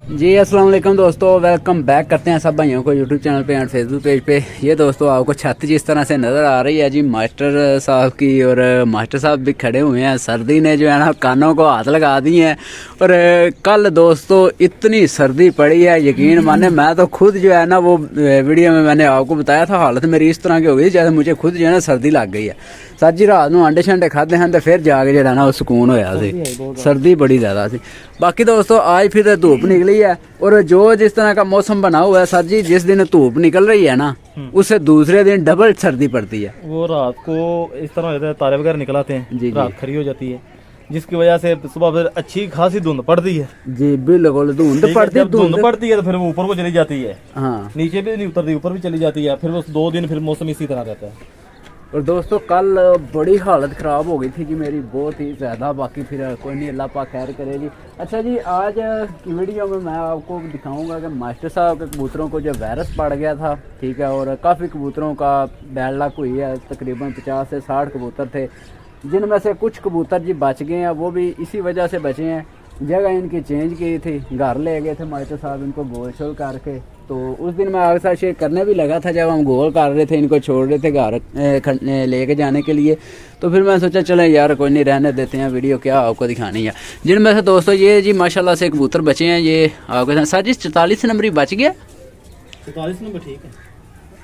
जी अस्सलाम वालेकुम दोस्तों, वेलकम बैक करते हैं सब भाइयों को यूट्यूब चैनल पे एंड फेसबुक पेज पे। ये दोस्तों आपको छत जिस तरह से नज़र आ रही है जी मास्टर साहब की, और मास्टर साहब भी खड़े हुए हैं। सर्दी ने जो है ना कानों को हाथ लगा दिए हैं। और कल दोस्तों इतनी सर्दी पड़ी है, यकीन माने मैं तो खुद जो है ना वो वीडियो में मैंने आपको बताया था, हालत मेरी इस तरह की हो गई जैसे मुझे खुद जो है ना सर्दी लग गई है। सच जी रात को अंडे शंडे खाते हैं तो फिर जाके जो है ना वो सुकून होया सी, सर्दी बड़ी ज़्यादा सी। बाकी दोस्तों आज फिर धूप निकली है, और जो जिस तरह का मौसम बना हुआ है सर जी, जिस दिन धूप निकल रही है ना उससे दूसरे दिन डबल सर्दी पड़ती है। वो रात को इस तरह होता है, तारे वगैरह निकल आते हैं, जी, रात खड़ी हो जाती है, जिसकी वजह से सुबह फिर अच्छी खासी धुंध पड़ती है। जी बिल्कुल, धुंध पड़ती है। धुंध पड़ती है तो फिर वो ऊपर को चली जाती है, हाँ नीचे भी नहीं उतरती, ऊपर भी चली जाती है। फिर वो 2 दिन फिर मौसम इसी तरह रहता है। और दोस्तों कल बड़ी हालत ख़राब हो गई थी जी मेरी, बहुत ही ज़्यादा। बाकी फिर कोई नहीं, अल्लाह पाक खैर करे जी। अच्छा जी, आज की वीडियो में मैं आपको दिखाऊंगा कि मास्टर साहब के कबूतरों को जो वायरस पड़ गया था, ठीक है, और काफ़ी कबूतरों का बैड लक हुई है। तकरीबन 50 से 60 कबूतर थे, जिनमें से कुछ कबूतर जी बच गए हैं। वो भी इसी वजह से बचे हैं, जगह इनकी चेंज की थी, घर ले गए थे मास्टर साहब इनको गोल शोल करके। तो उस दिन मैं आपके साथ शेयर करने भी लगा था, जब हम गोल कर रहे थे, इनको छोड़ रहे थे घर लेके जाने के लिए। तो फिर मैं सोचा चलें यार कोई नहीं, रहने देते हैं, वीडियो क्या आपको दिखानी है। जिनमें से दोस्तों ये जी माशाल्लाह से कबूतर बचे हैं। ये आपके साथ सर जी 44 नंबर ही बच गया। 44 नंबर ठीक है।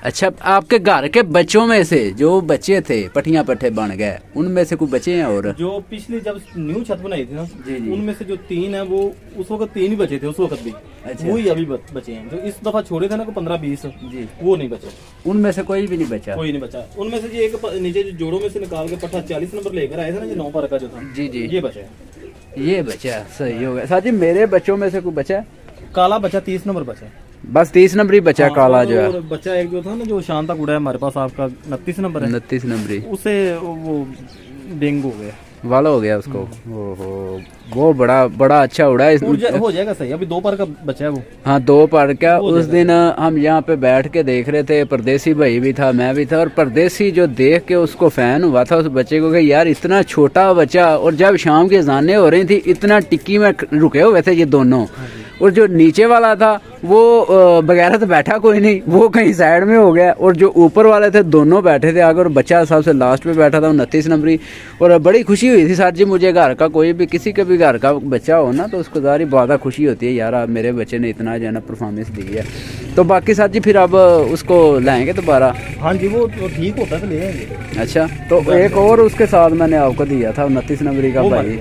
अच्छा, आपके घर के बच्चों में से जो बच्चे थे पठिया पट्ठे बन गए, उनमें से कुछ बचे हैं? और जो पिछली जब न्यू छत बनाई थी ना, जी जी, उनमें से जो 3 है वो उस वक्त 3 ही बचे थे उस वक्त भी। अच्छा, वही अभी बचे हैं। जो इस दफा छोड़े थे ना को 15-20 जी, वो नहीं बचे। उनमें से कोई भी नहीं बचा। कोई नहीं बचा। उनमें से जी एक नीचे जो जोड़ों में से निकाल के पट्टा 40 नंबर लेकर आए थे ना, जो 9 पर का जो था, जी जी, ये बचे। ये बचा, सही हो गया। सर जी मेरे बच्चों में से कोई बचा? काला बचा 30 नंबर बचा। बस 30 नंबर ही बचा। हाँ, काला जो है। और बच्चा एक जो था ना जो शान तक उड़ा है हमारे पास, आपका 29 नंबर है। 29 नंबर ही उसे वो डेंगू हो गया, वाला हो गया उसको। ओहो, वो बड़ा अच्छा उड़ा है। हो जाएगा सही। अभी 2 पर का बचा है वो। हाँ 2 पर का। उस दिन हम यहाँ पे बैठ के देख रहे थे, परदेसी भाई भी था, मैं भी था, और परदेसी जो देख के उसको फैन हुआ था उस बच्चे को कि यार इतना छोटा बच्चा। और जब शाम की अज़ानें हो रही थी इतना टिक्की में रुके हुए थे ये दोनों। और जो नीचे वाला था वो बगैर तो बैठा कोई नहीं, वो कहीं साइड में हो गया। और जो ऊपर वाले थे दोनों बैठे थे आगे, और बच्चा सबसे लास्ट पे बैठा था 29 नंबरी। और बड़ी खुशी हुई थी सर जी मुझे, घर का कोई भी किसी के भी घर का बच्चा हो ना तो उसको ज़ाहिर बहुत खुशी होती है, यार मेरे बच्चे ने इतना जो है ना परफॉर्मेंस दी है। तो बाकी सर जी फिर अब उसको लाएंगे दोबारा? हाँ जी, वो ठीक होता है तो ले आएंगे। अच्छा, तो एक और उसके साथ मैंने आपको दिया था 29 नंबरी का भाई,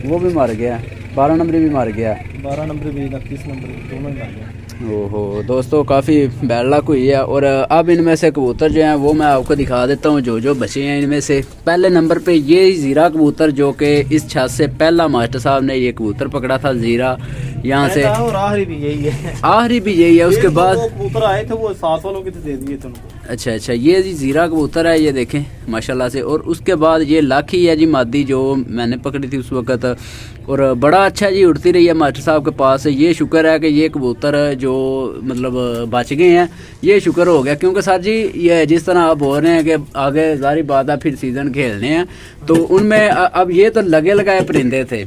वो भी मर गया। 12 नंबरी भी मर गया। 12 नंबर भी 29 नंबर दोनों ही मर गए। ओहो दोस्तों, काफ़ी बैड लक हुई है। और अब इनमें से कबूतर जो हैं वो मैं आपको दिखा देता हूँ जो बचे हैं इनमें से। पहले नंबर पे ये ज़ीरा कबूतर, जो कि इस छत से पहला मास्टर साहब ने ये कबूतर पकड़ा था ज़ीरा यहाँ से। और आखिरी भी यही है। आखिरी भी यही है। उसके बाद कबूतर आए थे वो 7 वालों के तो दे दिए थे उनको। अच्छा, ये जी ज़ीरा कबूतर है, ये देखें माशाल्लाह से। और उसके बाद ये लाखी है जी मादी, जो मैंने पकड़ी थी उस वक्त। और बड़ा अच्छा जी उड़ती रही है मास्टर साहब के पास। ये शुक्र है कि ये कबूतर जो मतलब बच गए हैं, ये शुक्र हो गया। क्योंकि सर जी ये जिस तरह आप बोल रहे हैं कि आगे जारी बात है फिर सीज़न खेलने हैं, तो उनमें अब ये तो लगे लगाए परिंदे थे,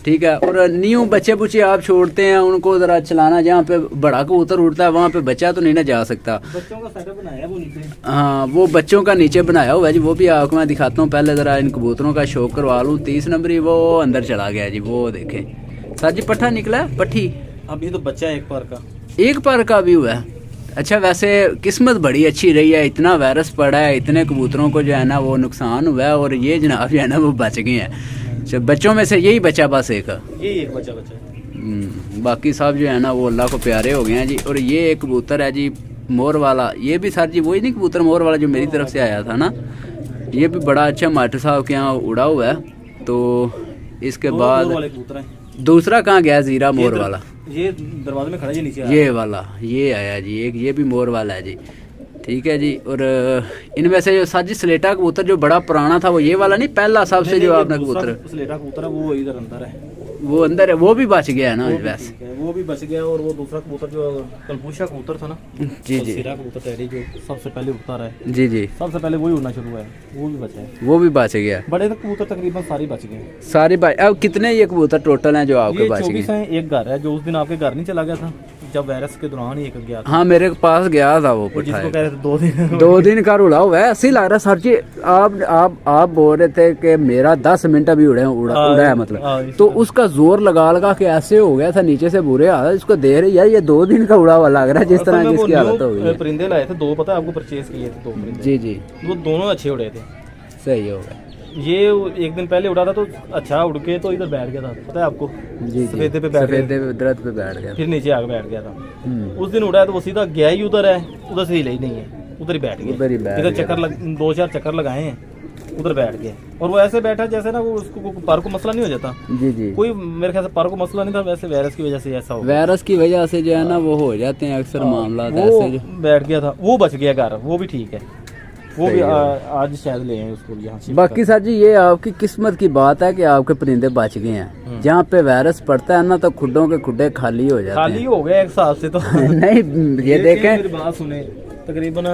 ठीक है। और न्यू बच्चे बुच्चे आप छोड़ते हैं उनको ज़रा चलाना, जहाँ पे बड़ा कबूतर उड़ता है वहाँ पे बच्चा तो नहीं ना जा सकता। बच्चों का सेटअप बनाया वो नीचे। हाँ, वो बच्चों का नीचे बनाया हुआ है जी, वो भी आपको मैं दिखाता हूँ। पहले ज़रा इन कबूतरों का शौक करवा लूँ। 30 नंबरी वो अंदर चला गया जी, वो देखें सर जी। पट्ठा निकला है, पट्ठी। अब ये तो बच्चा एक पर का, एक पर का भी हुआ है। अच्छा, वैसे किस्मत बड़ी अच्छी रही है, इतना वायरस पड़ा है, इतने कबूतरों को जो है ना वो नुकसान हुआ है, और ये जनाब जो है ना वो बच गए हैं। बच्चों में से यही बचा बस एक, यही एक बच्चा। बाकी सब जो है ना वो अल्लाह को प्यारे हो गए हैं जी। और ये एक कबूतर है जी मोर वाला, ये भी सर जी वही नहीं कबूतर मोर वाला जो मेरी तरफ से आया था ना, ये भी बड़ा अच्छा मास्टर साहब के यहाँ उड़ा हुआ है। तो इसके बाद दूसरा कहाँ गया? ज़ीरा मोर वाला, ये दरवाजे में खड़ा है, नीचे ये वाला ये आया जी एक, ये भी मोर वाला है जी, ठीक है जी। और इनमें से जो साजी स्लेटा कबूतर जो बड़ा पुराना था वो ये वाला नहीं, पहला सबसे जो आपने कबूतर स्लेटा कबूतर है वो इधर अंदर है। वो अंदर है, वो भी बच गया है ना वो भी वैसे। ठीक है, वो भी बच गया। और वो दूसरा कबूतर जो कलपूशा कबूतर था ना, जी जी सिरा कबूतर टहरी जो सबसे पहले उड़ता रहा है, जी जी, सबसे पहले वही उड़ना शुरू हुआ है, वो भी बचा है। वो भी बच गया। बड़े तक कबूतर तकरीबन सारी बच गए हैं। सारी बात। अब कितने ये कबूतर टोटल हैं जो आपके ये पास 24 गए? हैं। एक घर है जो उस दिन आपके घर नहीं चला गया था, जब वायरस के दौरान ही एक गया था, हाँ मेरे पास गया था वो वो जिसको पठाया। कह रहे थे 2 दिन 2 दिन का उड़ा हुआ है, ऐसे ही लग रहा है सर जी। आप बोल रहे थे कि मेरा 10 मिनट अभी उड़ा है हाँ, मतलब, तो उसका जोर लगा लगा के ऐसे हो गया था नीचे से बुरे हाल। इसको देख रहे यार, ये 2 दिन का उड़ा हुआ लग रहा है जिस तरह जिसकी हालत हो गई है। परिंदे लाए थे 2, पता है आपको, परचेज किए थे 2 परिंदे। जी जी, वो दोनों अच्छे उड़े थे। सही हो गया। ये एक दिन पहले उड़ा था तो अच्छा उड़ के तो इधर बैठ गया था, पता है आपको, जी जी, सफेदे पे बैठ गया, सफेदे पे दरख्त पे बैठ गया। फिर नीचे आके बैठ गया था। हम्म, उस दिन उड़ा है तो वो सीधा गया ही उधर है, उधर से हिले ही नहीं है, उधर ही बैठ उधर ही गया। बैठ इधर गया। चक्कर 2-4 चक्कर लगाए हैं, उधर बैठ गए। और वो ऐसे बैठा जैसे ना वो उसको पर को मसला नहीं हो जाता, जी जी, कोई मेरे ख्याल से पर को मसला नहीं था, वैसे वायरस की वजह से ऐसा हो गया। वायरस की वजह से जो है ना वो हो जाते हैं अक्सर मामला वो ऐसे जो। बैठ गया था, वो बच गया घर, वो भी ठीक है। वो भी आज शायद ले आए उसको यहाँ से। बाकी सर जी ये आपकी किस्मत की बात है कि आपके परिंदे बच गए हैं। जहाँ पे वायरस पड़ता है ना तो खुडों के खुडे खाली हो जाते खाली हो गए एक हिसाब से तो। हैं। नहीं ये देखें, मेरी बात सुने, तकरीबन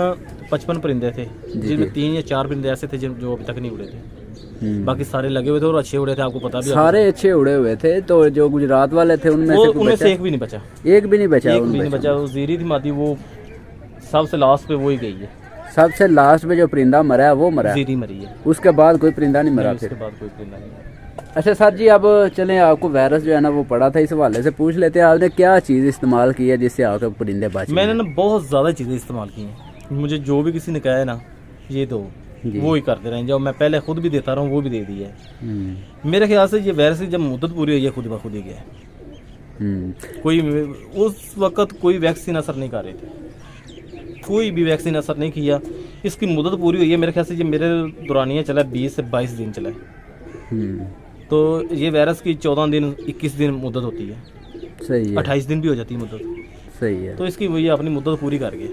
55 परिंदे थे, जिनमें 3 या 4 परिंदे ऐसे थे जो अभी तक नहीं उड़े थे, बाकी सारे लगे हुए थे और अच्छे उड़े थे, आपको पता भी है। सारे अच्छे उड़े हुए थे। तो जो गुजरात वाले थे उनमें से कोई उनमें बचा? से एक भी नहीं बचा, एक भी नहीं बचा एक भी उनमें नहीं से। बचा। वो जीरी थी मादी, वो सबसे लास्ट पे वो ही गई है, सबसे लास्ट में जो परिंदा मरा है वो मरा है, जीरी मरी है। उसके बाद कोई परिंदा नहीं मरा उसके फिर। बाद कोई परिंदा नहीं। अच्छा सर जी, अब चलें, आपको वायरस जो है ना वो पड़ा था, इस हवाले से पूछ लेते हैं आपने क्या चीज़ इस्तेमाल की है जिससे आपके परिंदे बच मैंने ना बहुत ज़्यादा चीज़ें इस्तेमाल की हैं, मुझे जो भी किसी ने कहा है ना ये दो, वो ही करते रहे, जो मैं पहले खुद भी देता रहा हूँ वो भी दे दिया है। मेरे ख्याल से ये वायरस की जब मुद्दत पूरी हुई है खुद ब खुद ही गया है। कोई उस वक्त कोई वैक्सीन असर नहीं कर रही थी, कोई भी वैक्सीन असर नहीं किया। इसकी मुद्दत पूरी हुई है, मेरे ख्याल से ये मेरे दौरानिया चला 20 से 22 दिन चला है। तो ये वायरस की 14 दिन 21 दिन मुद्दत होती है, सही है, 28 दिन भी हो जाती है मुद्दत। सही है। तो इसकी वही अपनी मुद्दत पूरी कर गए।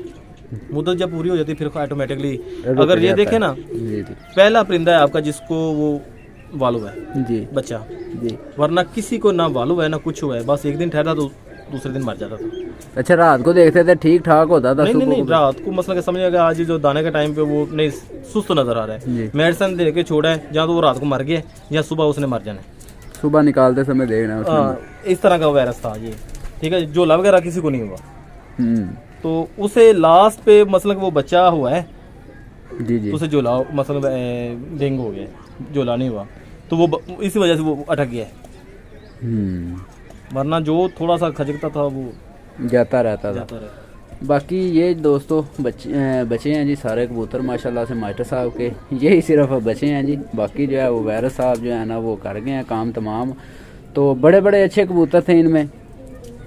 मुद्दत जब पूरी हो जाती है फिर ऑटोमेटिकली, अगर ये देखें ना, जी जी पहला परिंदा है आपका जिसको वो वालू है जी बच्चा, जी। वरना किसी को ना वालू है ना कुछ हुआ है, बस एक दिन ठहरा तो दूसरे दिन मर जाता था। अच्छा, रात को देखते थे ठीक ठाक होता था? नहीं, रात को मसला समझ आ गया, आज जो दाने के टाइम पे वो नहीं सुस्त नजर आ रहा है, मेडिसिन दे के छोड़ा है, जहाँ तो वो रात को मर गया या सुबह उसने मर जाना है, सुबह निकालते समय देखना उसमें। इस तरह का वायरस था ये, ठीक है। जो लव वगैरह किसी को नहीं हुआ, तो उसे लास्ट पे मतलब वो बच्चा हुआ है जी जी, उसे जोला मतलब डेंगू हो गया, जोला नहीं हुआ, तो वो इसी वजह से वो अटक गया है। वरना जो थोड़ा सा खजकता था वो जाता रहता था। जाता रहा। बाकी ये दोस्तों बचे हैं जी सारे कबूतर माशाल्लाह से मास्टर साहब के, यही सिर्फ बचे हैं जी। बाकी जो है वो वायरस साहब जो है ना वो कर गए हैं काम तमाम। तो बड़े बड़े अच्छे कबूतर थे इनमें,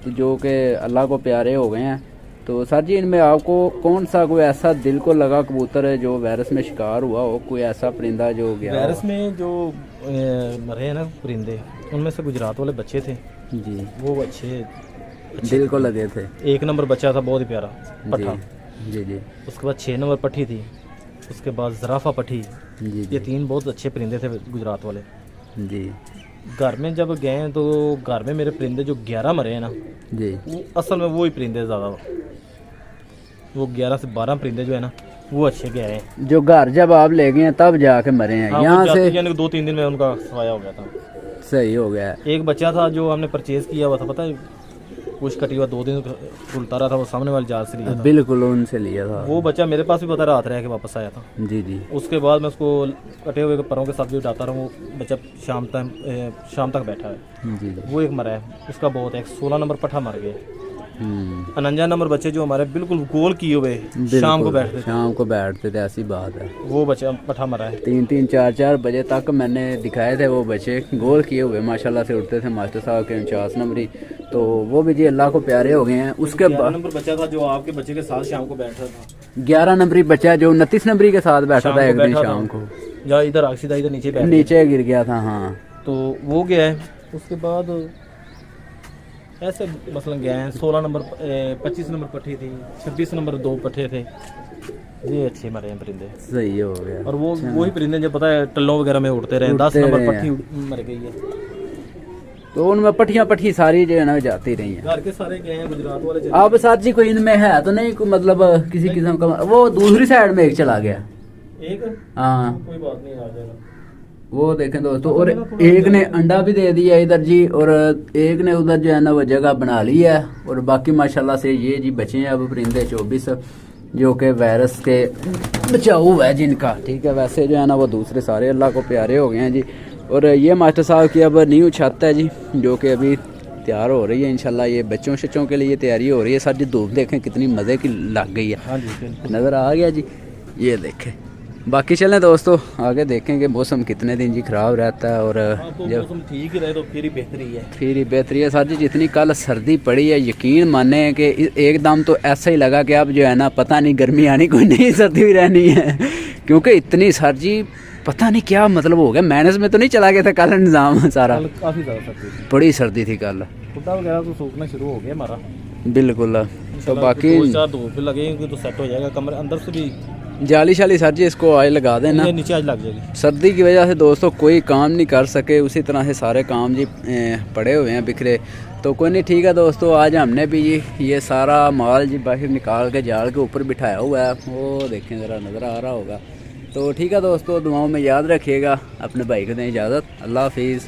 तो जो कि अल्लाह को प्यारे हो गए हैं। तो सर जी इनमें आपको कौन सा कोई ऐसा दिल को लगा कबूतर है जो वायरस में शिकार हुआ हो, कोई ऐसा परिंदा जो गया वायरस में जो मरे हैं ना परिंदे, उनमें से गुजरात वाले बच्चे थे जी, वो अच्छे दिल को लगे थे। 1 नंबर बच्चा था, बहुत ही प्यारा पट्ठा। जी जी, उसके बाद 6 नंबर पट्ठी थी, उसके बाद ज़राफ़ा पट्ठी। जी ये 3 बहुत अच्छे परिंदे थे गुजरात वाले। जी घर में जब गए तो घर में मेरे परिंदे जो 11 मरे हैं ना, जी, वो असल में वो ही परिंदे ज़्यादा, वो 11 से 12 परिंदे जो है ना वो अच्छे गए हैं। जो घर जब आप ले गए हैं तब जाके मरे हैं? हाँ, यहाँ से यानी 2-3 दिन में उनका सफाया हो गया था। सही हो गया है। एक बच्चा था जो हमने परचेज किया हुआ था, पता है कुछ कटी हुआ 2 दिन रुलता रहा था, वो सामने वाले जाल से लिया था। बिल्कुल उनसे लिया था वो बच्चा मेरे पास भी पता रात रह के वापस आया था। जी जी, उसके बाद मैं उसको कटे हुए परों के साथ भी उठाता रहा, वो बच्चा शाम तक बैठा है। जी जी, वो एक मरा है, उसका बहुत है। 16 नंबर पट्ठा मर गए। 49 नंबर बच्चे जो हमारे बिल्कुल गोल किए हुए शाम को बैठते थे, शाम को बैठते थे, ऐसी बात है। वो बच्चा पट्ठा मरा है। 3-3 4-4 बजे तक मैंने दिखाए थे वो बच्चे गोल किए हुए माशाल्लाह से उठते थे मास्टर साहब के 49 नंबरी। तो वो भी जी अल्लाह को प्यारे हो गए हैं। उसके 11 बाद नंबर बच्चा था जो आपके बच्चे के साथ शाम को बैठ रहा था। 11 नंबरी बच्चा जो 29 नंबरी के साथ बैठा था एक दिन शाम को, या इधर सीधा इधर नीचे बैठ नीचे गिर गया था। हाँ, तो वो गया है। उसके बाद ऐसे मसलन गए हैं। 16 नंबर 25 नंबर पट्टी थी, 26 नंबर 2 पट्टे थे। ये अच्छे मरे हैं परिंदे, सही हो गया। और वो वही परिंदे जो पता है टल्लों वगैरह में उड़ते रहे। 10 नंबर पट्टी मर गई है। तो उनमें पट्टी सारी जो है ना जाती रही है। घर के सारे गए हैं गुजरात वाले चले अब सर जी कोई इनमें है तो नहीं कोई मतलब किसी किस्म का, वो दूसरी साइड में एक चला गया। एक हाँ कोई बात नहीं, आ जाएगा। वो देखें दोस्तों, और एक ने अंडा भी दे दिया इधर जी, और एक ने उधर जो है ना वो जगह बना ली है। और बाकी माशाल्लाह से ये जी बचे हैं अब परिंदे 24 जो कि वायरस के बचाव है जिनका, ठीक है। वैसे जो है ना वो दूसरे सारे अल्लाह को प्यारे हो गए हैं जी। और ये मास्टर साहब की अब न्यू छत है जी जो कि अभी तैयार हो रही है इंशाल्लाह। ये बच्चों शच्चों के लिए तैयारी हो रही है सर जी। धूप देखें कितनी मज़े की लग गई है। हाँ जी नज़र आ गया जी, ये देखें। बाकी चलें दोस्तों आगे देखेंगे मौसम कितने दिन जी ख़राब रहता है। और तो जब मौसम ठीक ही रहे तो फिर ही बेहतरी है। फिर ही बेहतरी है सर जी। जितनी कल सर्दी पड़ी है यकीन माने कि एकदम तो ऐसा ही लगा कि अब जो है ना पता नहीं गर्मी आनी कोई नहीं सर्दी भी रहनी है, क्योंकि इतनी सर जी पता नहीं क्या मतलब हो गया। मैनेज में तो नहीं चला गया था कल निज़ाम सारा, काफ़ी ज़्यादा सर्दी थी, बड़ी सर्दी थी कल। खुदा वगैरह तो सूखना शुरू हो गया हमारा बिल्कुल। तो बाकी 2-4 धूप लगेगी तो सेट हो जाएगा, कमरे अंदर से भी जाली शाली सर जी इसको आज लगा देना, ये नीचे आज लग जाएगी। सर्दी की वजह से दोस्तों कोई काम नहीं कर सके, उसी तरह से सारे काम जी पड़े हुए हैं बिखरे। तो कोई नहीं, ठीक है दोस्तों। आज हमने भी ये सारा माल जी बाहर निकाल के जाल के ऊपर बिठाया हुआ है, वो देखें ज़रा नज़र आ रहा होगा। तो ठीक है दोस्तों, दुआओं में याद रखिएगा। अपने भाई को दें इजाज़त, अल्लाह हाफिज़।